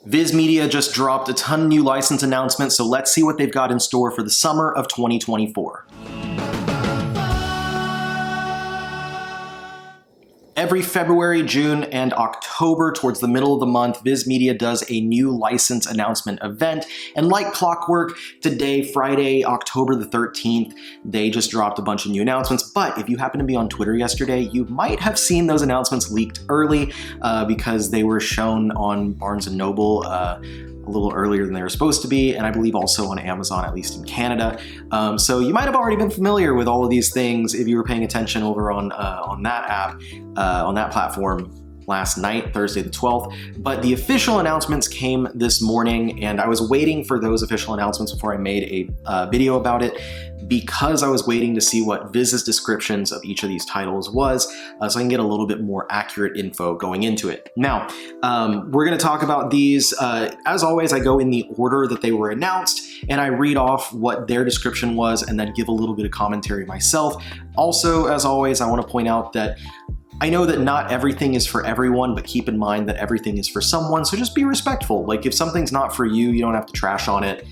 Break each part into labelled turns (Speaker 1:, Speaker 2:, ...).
Speaker 1: VIZ Media just dropped a ton of new license announcements, so let's see what they've got in store for the summer of 2024. Every February, June, and October, towards the middle of the month, VIZ Media does a new license announcement event. And like clockwork, today, Friday, October the 13th, they just dropped a bunch of new announcements. But if you happen to be on Twitter yesterday, you might have seen those announcements leaked early because they were shown on Barnes & Noble a little earlier than they were supposed to be, and I believe also on Amazon, at least in Canada. So you might have already been familiar with all of these things if you were paying attention over on that app, on that platform last night, Thursday the 12th. But the official announcements came this morning, and I was waiting for those official announcements before I made a video about it, because I was waiting to see what VIZ's descriptions of each of these titles was, so I can get a little bit more accurate info going into it. Now, we're going to talk about these. As always, I go in the order that they were announced, and I read off what their description was and then give a little bit of commentary myself. Also, as always, I want to point out that I know that not everything is for everyone, but keep in mind that everything is for someone, so just be respectful. Like, if something's not for you, you don't have to trash on it.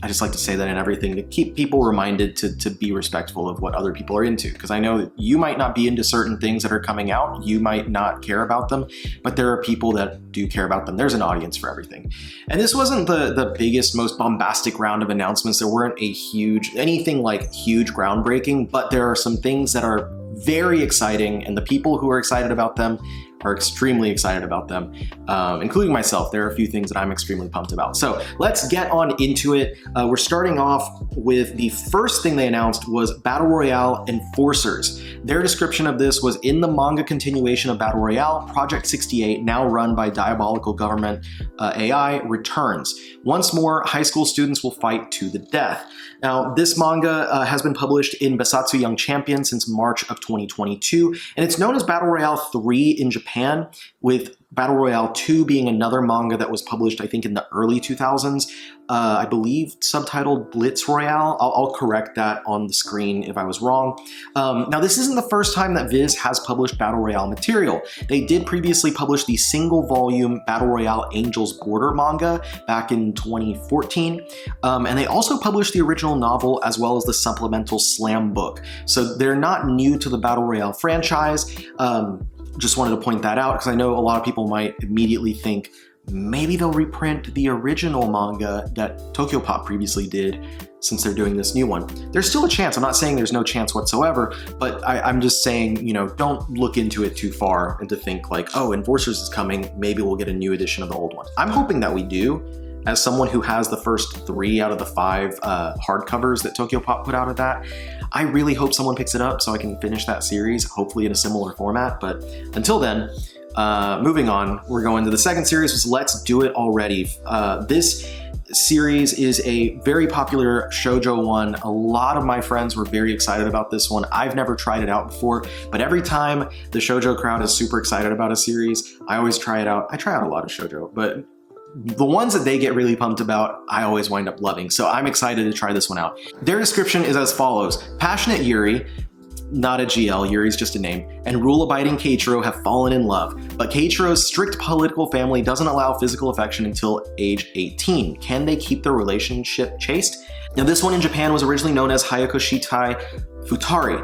Speaker 1: I just like to say that in everything to keep people reminded to be respectful of what other people are into, because I know that you might not be into certain things that are coming out, you might not care about them, but there are people that do care about them. There's an audience for everything. And this wasn't the biggest, most bombastic round of announcements. There weren't anything like huge groundbreaking, but there are some things that are very exciting, and the people who are excited about them are extremely excited about them, including myself. There are a few things that I'm extremely pumped about. So let's get on into it. We're starting off with the first thing they announced was Battle Royale Enforcers. Their description of this was, in the manga continuation of Battle Royale, Project 68, now run by Diabolical Government AI, returns. Once more, high school students will fight to the death. Now, this manga has been published in Basatsu Young Champion since March of 2022, and it's known as Battle Royale 3 in Japan, with Battle Royale 2 being another manga that was published, I think, in the early 2000s. I believe subtitled Blitz Royale. I'll correct that on the screen if I was wrong. Now, this isn't the first time that VIZ has published Battle Royale material. They did previously publish the single-volume Battle Royale Angel's Border manga back in 2014, and they also published the original novel as well as the supplemental Slam book. So they're not new to the Battle Royale franchise. Just wanted to point that out because I know a lot of people might immediately think maybe they'll reprint the original manga that Tokyo Pop previously did since they're doing this new one. There's still a chance. I'm not saying there's no chance whatsoever, but I'm just saying, you know, don't look into it too far and to think like, oh, Enforcers is coming, maybe we'll get a new edition of the old one. I'm hoping that we do. As someone who has the first 3 out of the 5 hardcovers that Tokyo Pop put out of that, I really hope someone picks it up so I can finish that series, hopefully in a similar format. But until then, moving on, we're going to the second series, which is Let's Do It Already. This series is a very popular shoujo one. A lot of my friends were very excited about this one. I've never tried it out before, but every time the shoujo crowd is super excited about a series, I always try it out. I try out a lot of shoujo, but the ones that they get really pumped about, I always wind up loving. So I'm excited to try this one out. Their description is as follows. Passionate Yuri, not a GL, Yuri's just a name, and rule-abiding Keiichiro have fallen in love, but Keiichiro's strict political family doesn't allow physical affection until age 18. Can they keep their relationship chaste? Now, this one in Japan was originally known as Hayako Shitai Futari.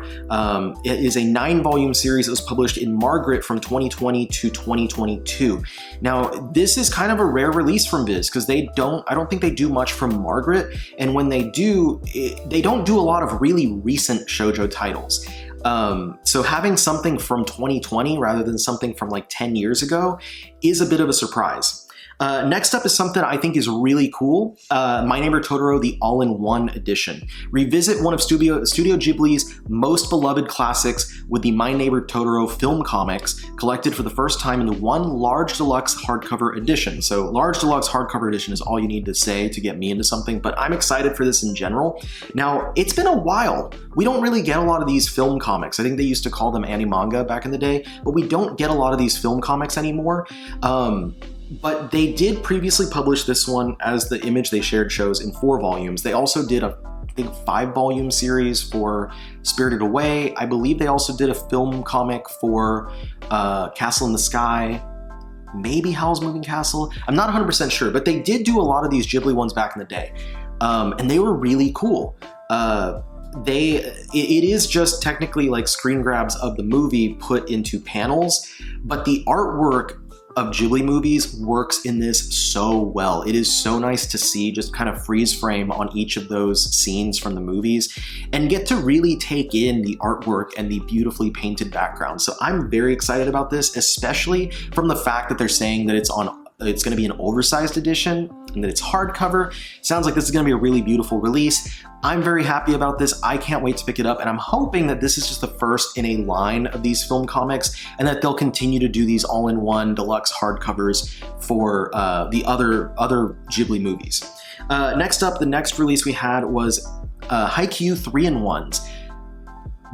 Speaker 1: It is a 9-volume series that was published in Margaret from 2020 to 2022. Now, this is kind of a rare release from VIZ because I don't think they do much from Margaret, and when they do, they don't do a lot of really recent shoujo titles. So having something from 2020 rather than something from like 10 years ago is a bit of a surprise. Next up is something I think is really cool. My Neighbor Totoro, the All-in-One Edition. Revisit one of Studio Ghibli's most beloved classics with the My Neighbor Totoro film comics, collected for the first time into one large deluxe hardcover edition. So large deluxe hardcover edition is all you need to say to get me into something, but I'm excited for this in general. Now, it's been a while. We don't really get a lot of these film comics. I think they used to call them animanga back in the day, but we don't get a lot of these film comics anymore. But they did previously publish this one, as the image they shared shows, in 4 volumes. They also did a big 5-volume series for Spirited Away. I believe they also did a film comic for Castle in the Sky. maybe Howl's Moving Castle. I'm not 100% sure, but they did do a lot of these Ghibli ones back in the day. And they were really cool. It is just technically like screen grabs of the movie put into panels, but the artwork of Ghibli movies works in this so well. It is so nice to see just kind of freeze frame on each of those scenes from the movies and get to really take in the artwork and the beautifully painted background. So I'm very excited about this, especially from the fact that they're saying that it's going to be an oversized edition and that it's hardcover. Sounds like this is going to be a really beautiful release. I'm very happy about this. I can't wait to pick it up, and I'm hoping that this is just the first in a line of these film comics and that they'll continue to do these all-in-one deluxe hardcovers for the other Ghibli movies. Next up, the next release we had was Haikyuu 3-in-1s.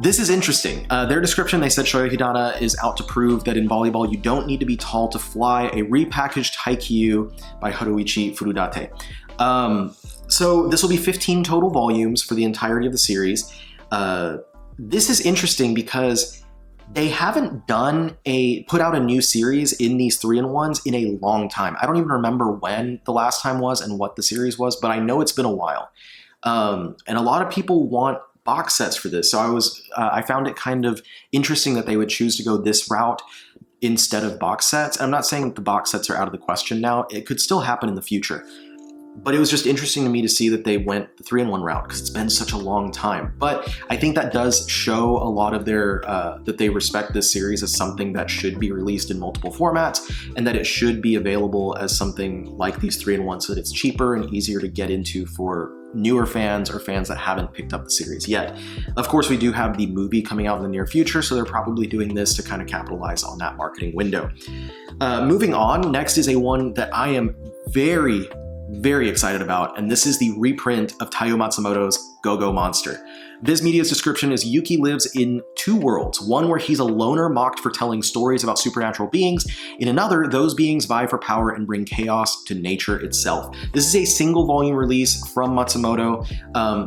Speaker 1: This is interesting. Their description, they said Shoyo Hidana is out to prove that in volleyball you don't need to be tall to fly, a repackaged Haikyuu by Haruichi Furudate. So this will be 15 total volumes for the entirety of the series. This is interesting because they haven't put out a new series in these 3-in-1s in a long time. I don't even remember when the last time was and what the series was, but I know it's been a while. And a lot of people want box sets for this. So I found it kind of interesting that they would choose to go this route instead of box sets. I'm not saying that the box sets are out of the question now. It could still happen in the future. But it was just interesting to me to see that they went the 3-in-1 route because it's been such a long time. But I think that does show a lot of their, that they respect this series as something that should be released in multiple formats and that it should be available as something like these 3-in-1 so that it's cheaper and easier to get into for newer fans or fans that haven't picked up the series yet. Of course, we do have the movie coming out in the near future, so they're probably doing this to kind of capitalize on that marketing window. Moving on, next is a one that I am very excited about, and this is the reprint of Taiyo Matsumoto's Go-Go Monster. Viz Media's description is Yuki lives in two worlds, one where he's a loner mocked for telling stories about supernatural beings, in another, those beings vie for power and bring chaos to nature itself. This is a single volume release from Matsumoto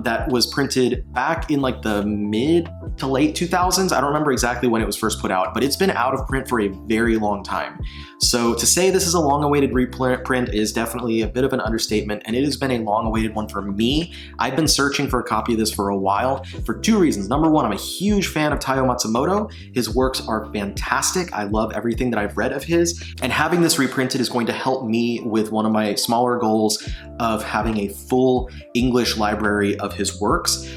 Speaker 1: that was printed back in like the mid to late 2000s. I don't remember exactly when it was first put out, but it's been out of print for a very long time. So to say this is a long-awaited reprint is definitely a bit of an understatement, and it has been a long-awaited one for me. I've been searching for a copy of this for a while for two reasons. Number one, I'm a huge fan of Taiyo Matsumoto. His works are fantastic. I love everything that I've read of his, and having this reprinted is going to help me with one of my smaller goals of having a full English library of his works.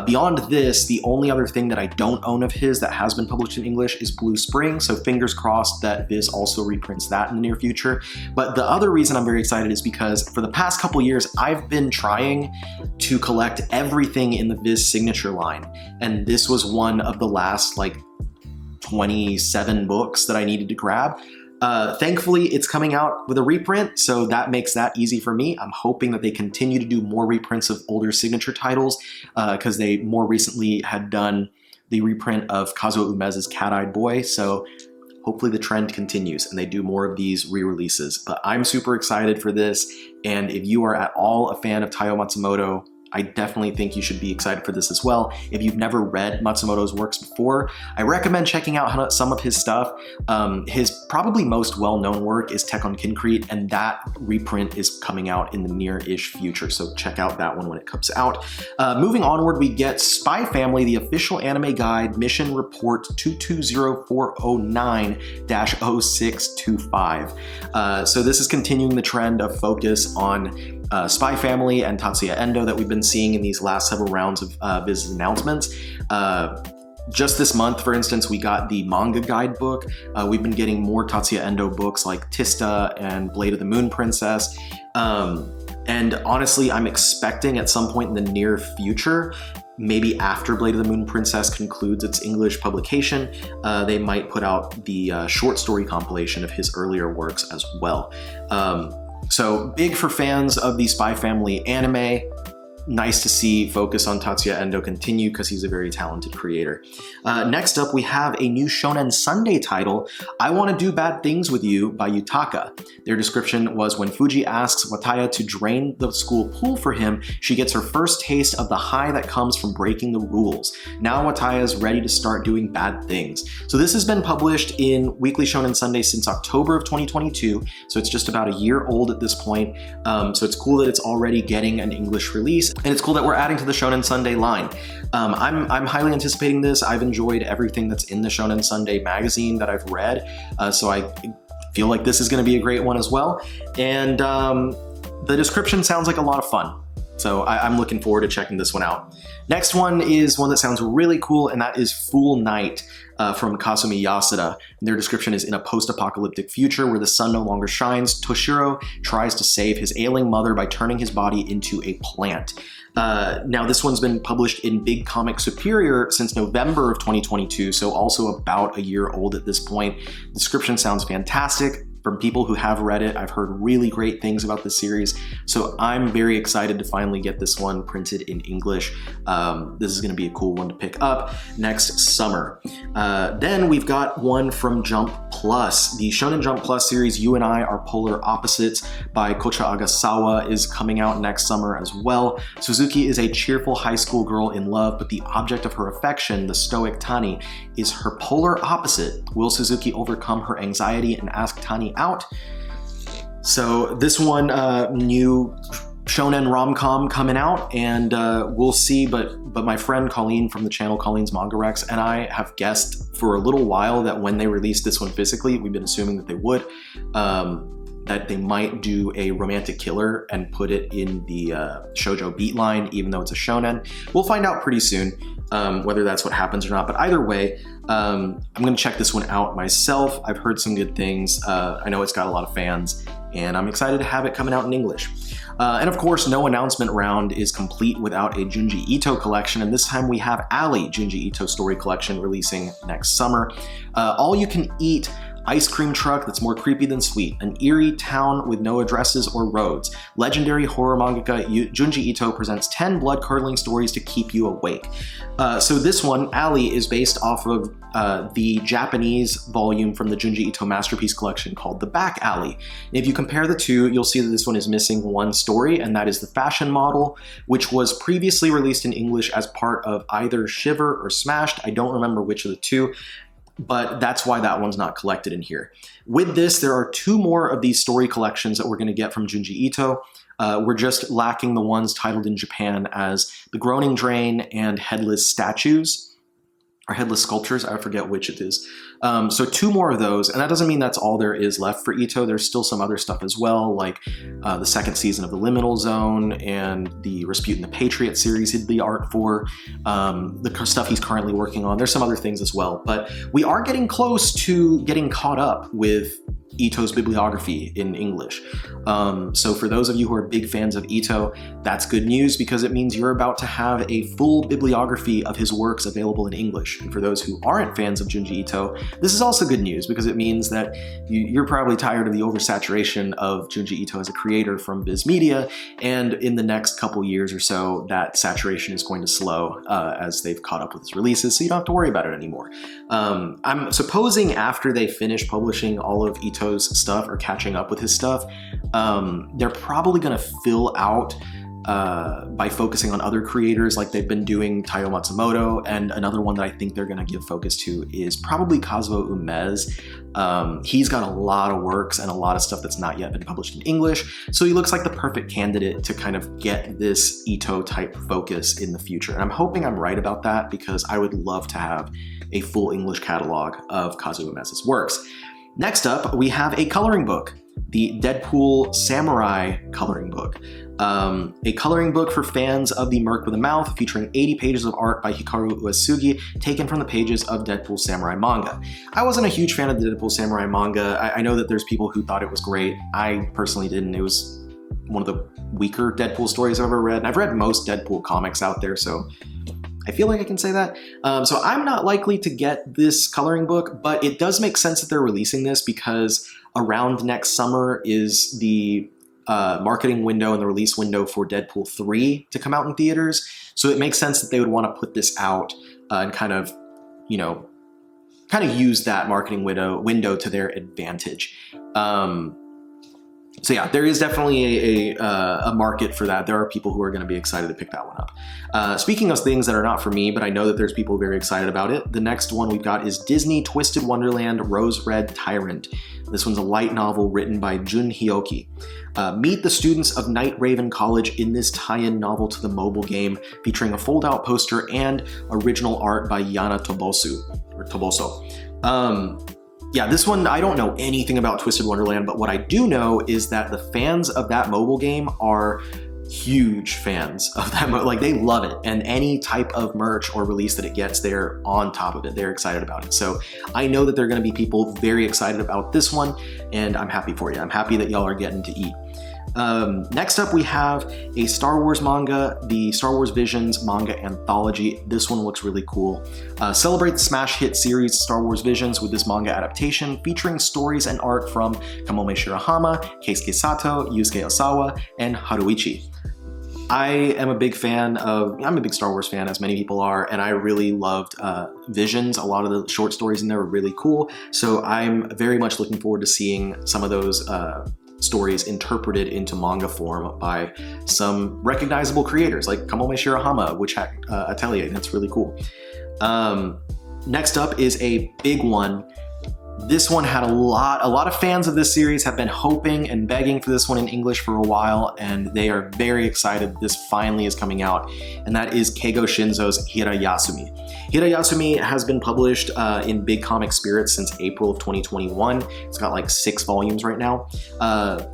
Speaker 1: Beyond this, the only other thing that I don't own of his that has been published in English is Blue Spring, so fingers crossed that Viz also reprints that in the near future. But the other reason I'm very excited is because for the past couple years, I've been trying to collect everything in the Viz signature line, and this was one of the last like 27 books that I needed to grab. Thankfully, it's coming out with a reprint, so that makes that easy for me. I'm hoping that they continue to do more reprints of older signature titles, because they more recently had done the reprint of Kazuo Umeza's Cat-Eyed Boy, so hopefully the trend continues and they do more of these re-releases. But I'm super excited for this, and if you are at all a fan of Taiyo Matsumoto, I definitely think you should be excited for this as well. If you've never read Matsumoto's works before, I recommend checking out some of his stuff. His probably most well-known work is Tek on Kincrete, and that reprint is coming out in the near-ish future, so check out that one when it comes out. Moving onward, we get Spy Family, the official anime guide, Mission Report 220409-0625. So this is continuing the trend of focus on Spy Family and Tatsuya Endo that we've been seeing in these last several rounds of Viz's announcements. Just this month, for instance, we got the manga guidebook. We've been getting more Tatsuya Endo books like Tista and Blade of the Moon Princess. And honestly, I'm expecting at some point in the near future, maybe after Blade of the Moon Princess concludes its English publication, they might put out the short story compilation of his earlier works as well. So big for fans of the Spy Family anime. nice to see focus on Tatsuya Endo continue because he's a very talented creator. Next up, we have a new Shonen Sunday title, I Want to Do Bad Things With You by Yutaka. Their description was, when Fuji asks Wataya to drain the school pool for him, she gets her first taste of the high that comes from breaking the rules. Now Wataya is ready to start doing bad things. So this has been published in Weekly Shonen Sunday since October of 2022, so it's just about a year old at this point. So it's cool that it's already getting an English release, and it's cool that we're adding to the Shonen Sunday line. I'm highly anticipating this. I've enjoyed everything that's in the Shonen Sunday magazine that I've read, so I feel like this is going to be a great one as well. And the description sounds like a lot of fun, so I'm looking forward to checking this one out. Next one is one that sounds really cool, and that is Fool Night from Kasumi Yasuda. Their description is, in a post-apocalyptic future where the sun no longer shines, Toshiro tries to save his ailing mother by turning his body into a plant. Now this one's been published in Big Comic Superior since November of 2022, so also about a year old at this point. The description sounds fantastic. From people who have read it, I've heard really great things about the series, so I'm very excited to finally get this one printed in English. This is going to be a cool one to pick up next summer. Then we've got one from Jump Plus. The Shonen Jump Plus series, You and I Are Polar Opposites by Kocha Agasawa, is coming out next summer as well. Suzuki is a cheerful high school girl in love, but the object of her affection, the stoic Tani, is her polar opposite. Will Suzuki overcome her anxiety and ask Tani out? So this one, new shonen rom-com coming out, and we'll see, but my friend Colleen from the channel Colleen's Manga Rex and I have guessed for a little while that when they release this one physically, we've been assuming that they would, that they might do a romantic killer and put it in the shoujo beat line, even though it's a shonen. We'll find out pretty soon whether that's what happens or not, but either way, I'm gonna check this one out myself. I've heard some good things. I know it's got a lot of fans, and I'm excited to have it coming out in English. And of course, no announcement round is complete without a Junji Ito collection, and this time we have Ali, Junji Ito story collection, releasing next summer. All you can eat ice cream truck that's more creepy than sweet, an eerie town with no addresses or roads. Legendary horror mangaka Junji Ito presents 10 blood-curdling stories to keep you awake. So this one, Ali, is based off of the Japanese volume from the Junji Ito Masterpiece Collection called The Back Alley. If you compare the two, you'll see that this one is missing one story, and that is the fashion model, which was previously released in English as part of either Shiver or Smashed. I don't remember which of the two, but that's why that one's not collected in here. With this, there are two more of these story collections that we're going to get from Junji Ito. We're just lacking the ones titled in Japan as The Groaning Drain and Headless Statues, or Headless Sculptures, I forget which it is. So two more of those, and that doesn't mean that's all there is left for Ito. There's still some other stuff as well, like the second season of The Liminal Zone and the Rasputin the Patriot series he did the art for, the stuff he's currently working on. There's some other things as well, but we are getting close to getting caught up with Ito's bibliography in English. So for those of you who are big fans of Ito, that's good news because it means you're about to have a full bibliography of his works available in English. And for those who aren't fans of Junji Ito, this is also good news because it means that you're probably tired of the oversaturation of Junji Ito as a creator from VIZ Media, and in the next couple years or so, that saturation is going to slow as they've caught up with his releases, so you don't have to worry about it anymore. I'm supposing after they finish publishing all of Ito's stuff or catching up with his stuff, they're probably going to fill out by focusing on other creators like they've been doing Taiyo Matsumoto, and another one that I think they're going to give focus to is probably Kazuo Umez. He's got a lot of works and a lot of stuff that's not yet been published in English, so he looks like the perfect candidate to kind of get this Ito type focus in the future. And I'm hoping I'm right about that because I would love to have a full English catalog of Kazuo Umez's works. Next up, we have a coloring book, the Deadpool Samurai coloring book. A coloring book for fans of The Merc with a Mouth, featuring 80 pages of art by Hikaru Uesugi, taken from the pages of Deadpool Samurai manga. I wasn't a huge fan of the Deadpool Samurai manga. I know that there's people who thought it was great. I personally didn't. It was one of the weaker Deadpool stories I've ever read, and I've read most Deadpool comics out there, so I feel like I can say that. So I'm not likely to get this coloring book, but it does make sense that they're releasing this because around next summer is the marketing window and the release window for Deadpool 3 to come out in theaters. So it makes sense that they would want to put this out and kind of use that marketing window to their advantage. So yeah, there is definitely a market for that. There are people who are going to be excited to pick that one up. Speaking of things that are not for me, but I know that there's people very excited about it, the next one we've got is Disney Twisted Wonderland Rose Red Tyrant. This one's a light novel written by Jun Hyoki. Meet the students of Night Raven College in this tie-in novel to the mobile game, featuring a fold-out poster and original art by Yana Toboso. Yeah, this one, I don't know anything about Twisted Wonderland, but what I do know is that the fans of that mobile game are huge fans of that. Like, they love it, and any type of merch or release that it gets, they're on top of it. They're excited about it. So I know that there are going to be people very excited about this one, and I'm happy for you. I'm happy that y'all are getting to eat. Next up, we have a Star Wars manga, the Star Wars Visions manga anthology. This one looks really cool. Celebrate the smash hit series Star Wars Visions with this manga adaptation featuring stories and art from Kamome Shirahama, Keisuke Sato, Yusuke Osawa, and Haruichi. I am a big I'm a big Star Wars fan, as many people are, and I really loved Visions. A lot of the short stories in there were really cool. So I'm very much looking forward to seeing some of those stories interpreted into manga form by some recognizable creators like Kamome Shirahama, Witch Hat Atelier. That's really cool. Next up is a big one. This one had a lot of fans of this series have been hoping and begging for this one in English for a while, and they are very excited this finally is coming out, and that is Keigo Shinzo's Hirayasumi. Hirayasumi has been published in Big Comic Spirits since April of 2021. It's got like 6 volumes right now.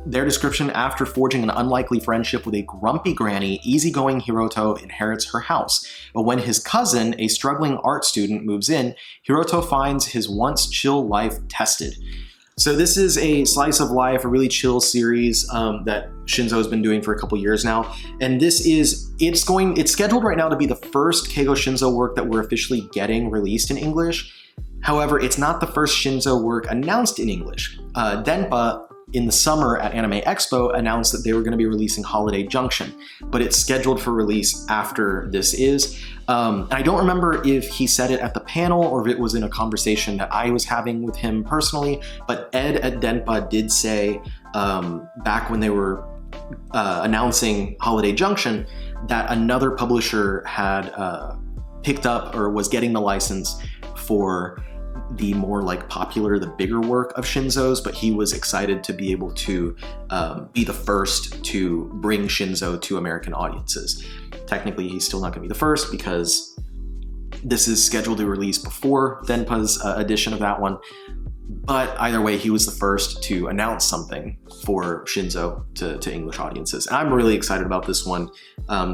Speaker 1: Their description: after forging an unlikely friendship with a grumpy granny, easygoing Hiroto inherits her house. But when his cousin, a struggling art student, moves in, Hiroto finds his once chill life tested. So this is a slice of life, a really chill series that Shinzo has been doing for a couple years now. And it's scheduled right now to be the first Keigo Shinzo work that we're officially getting released in English. However, it's not the first Shinzo work announced in English. Denpa, in the summer at Anime Expo, announced that they were going to be releasing Holiday Junction, but it's scheduled for release after this is. And I don't remember if he said it at the panel or if it was in a conversation that I was having with him personally, but Ed at Denpa did say back when they were announcing Holiday Junction that another publisher had picked up or was getting the license for the more like popular, the bigger work of Shinzo's, but he was excited to be able to be the first to bring Shinzo to American audiences. Technically, he's still not going to be the first because this is scheduled to release before Denpa's edition of that one. But either way, he was the first to announce something for Shinzo to English audiences. And I'm really excited about this one.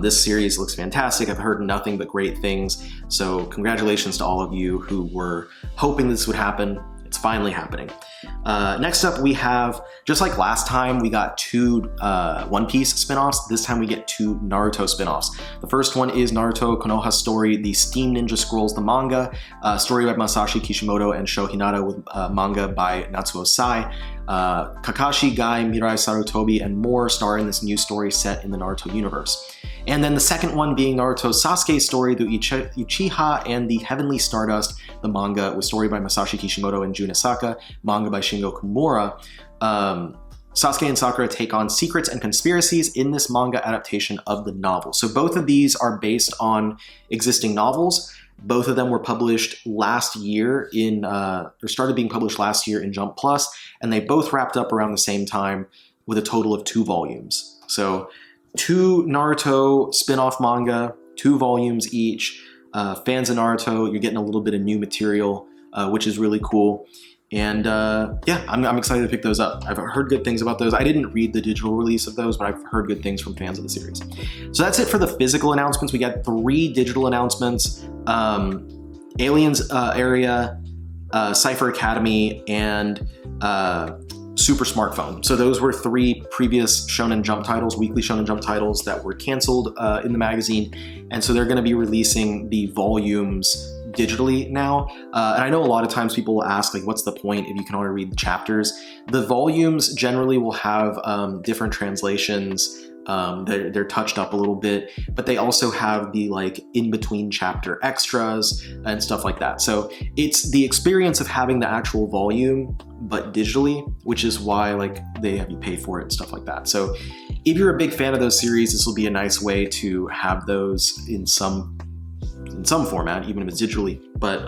Speaker 1: This series looks fantastic. I've heard nothing but great things. So congratulations to all of you who were hoping this would happen. It's finally happening. Next up, we have, just like last time, we got 2 One Piece spinoffs. This time we get 2 Naruto spinoffs. The first one is Naruto Konoha Story, The Steam Ninja Scrolls, the manga, story by Masashi Kishimoto and Sho Hinata, with manga by Natsuo Sai. Kakashi, Gai, Mirai Sarutobi, and more star in this new story set in the Naruto universe. And then the second one being Naruto Sasuke Story, the Uchiha and the Heavenly Stardust, the manga, with story by Masashi Kishimoto and Jun Asaka, manga by Shingo Kimura. Sasuke and Sakura take on secrets and conspiracies in this manga adaptation of the novel. So both of these are based on existing novels. Both of them were published last year started being published last year in Jump Plus, and they both wrapped up around the same time with a total of 2 volumes. So 2 Naruto spin-off manga, 2 volumes each. Fans of Naruto, you're getting a little bit of new material, which is really cool. And yeah, I'm excited to pick those up. I've heard good things about those. I didn't read the digital release of those, but I've heard good things from fans of the series. So that's it for the physical announcements. We got 3 digital announcements: Aliens Area, Cypher Academy, and Super Smartphone. So those were 3 previous Shonen Jump titles, weekly Shonen Jump titles that were canceled in the magazine. And so they're going to be releasing the volumes digitally now. And I know a lot of times people will ask, like, what's the point if you can only read the chapters? The volumes generally will have different translations. They're touched up a little bit, but they also have the like in-between chapter extras and stuff like that. So it's the experience of having the actual volume, but digitally, which is why like they have you pay for it and stuff like that. So if you're a big fan of those series, this will be a nice way to have those in some format, even if it's digitally. But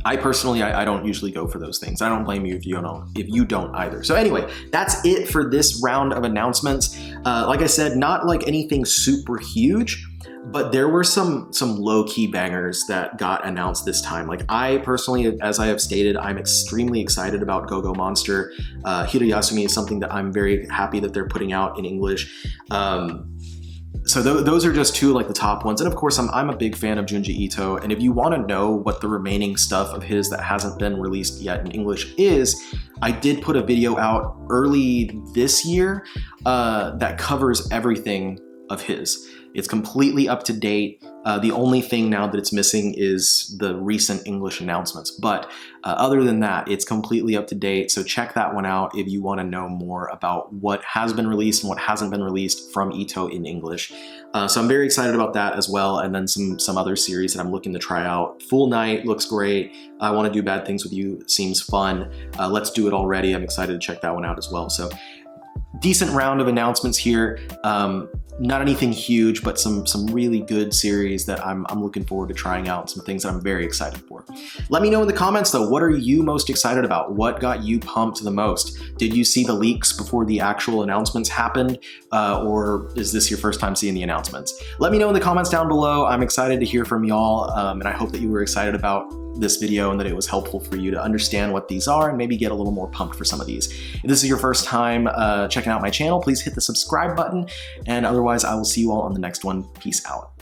Speaker 1: I personally, I don't usually go for those things. I don't blame you if you don't either. So anyway, that's it for this round of announcements. Like I said, not like anything super huge, but there were some low-key bangers that got announced this time. Like I personally, as I have stated, I'm extremely excited about Go-Go Monster. Hiroyasumi is something that I'm very happy that they're putting out in English. So those are just two like the top ones. And of course, I'm a big fan of Junji Ito. And if you want to know what the remaining stuff of his that hasn't been released yet in English is, I did put a video out early this year that covers everything of his. It's completely up to date. The only thing now that it's missing is the recent English announcements. But other than that, it's completely up to date. So check that one out if you want to know more about what has been released and what hasn't been released from Ito in English. So I'm very excited about that as well. And then some other series that I'm looking to try out. Full Night looks great. I Want to Do Bad Things With You seems fun. Let's Do It Already. I'm excited to check that one out as well. So decent round of announcements here. Not anything huge, but some really good series that I'm looking forward to trying out, some things that I'm very excited for. Let me know in the comments though, what are you most excited about? What got you pumped the most? Did you see the leaks before the actual announcements happened? Or is this your first time seeing the announcements? Let me know in the comments down below. I'm excited to hear from y'all, and I hope that you were excited about this video and that it was helpful for you to understand what these are and maybe get a little more pumped for some of these. If this is your first time checking out my channel, please hit the subscribe button, and otherwise I will see you all on the next one. Peace out.